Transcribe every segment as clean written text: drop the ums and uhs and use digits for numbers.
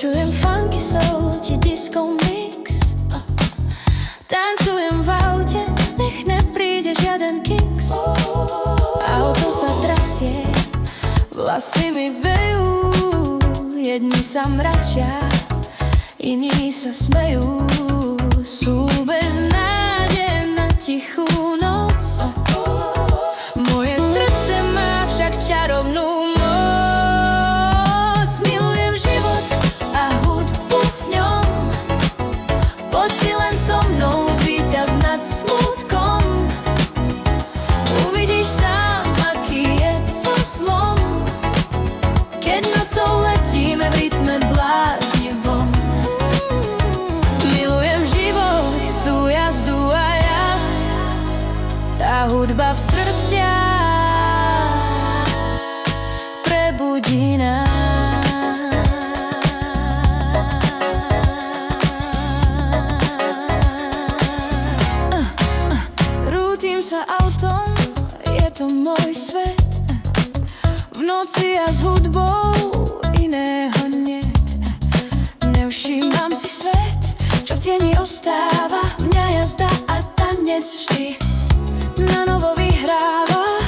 Počujem funky soul či disco mix. Tancujem v aute, nech nepríde žiaden kicks. Auto sa trasie, vlasy mi vejú. Jedni sa mračia, iní sa smejú. Sú bez nádej na tichú noc. Moje srdce má však čarovnú moc. Milujem život a hudbu v ňom. Poď ty len so mnou, zvíťaz nad smútkom. Uvidíš sám, aký je to zlom, keď nocou letíme v rytme bláznivom. Milujem život, tú jazdu a jas, tá hudba v srdciach prebudí nás. Rútim sa autom, je to môj svet. V noci a s hudbou iného niet. Nevšímam si svet, čo v tieni ostáva. Mňa jazda a tanec vždy na novo vyhráva.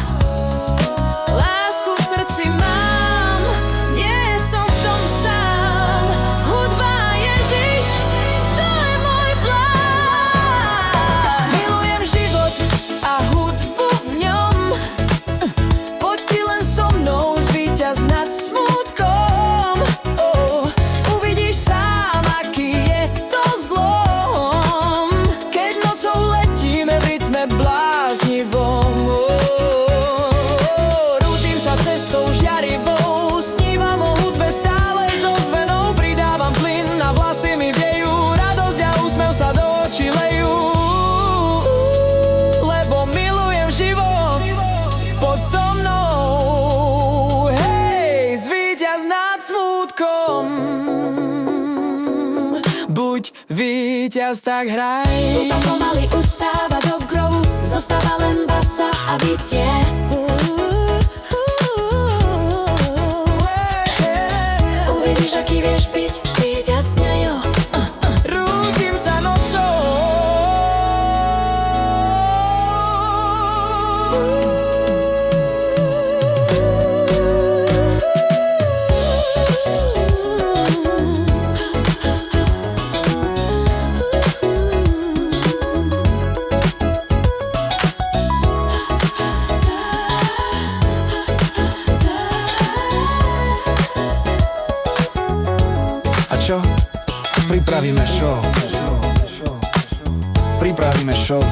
Lásku v srdci mám, nie som v tom sám. Hudba Ježiš, to je môj plán. Milujem život a hudbu v ňom. Poď ty len so mnou, zvíťaz nad smútkom. Uvidíš sám, aký je to zlom, keď nocou letíme v rytme bláznivom. Rútim sa cestou žiarivou, snívam o hudbe stále so zvenou. Pridávam plyn, na vlasy mi viejú, radosť a úsmev sa do očí lejú. Lebo milujem život, poď so mnou, hej, zvíťaz nad smútkom. Buď víťaz, tak hraj. Hudba pomaly ustáva do grovu, zostáva len basa a bicie. Uvidíš, aký vieš byť, víťaz s ňou. Rútim sa nocou, A čo? Pripravíme show. Pripravíme show.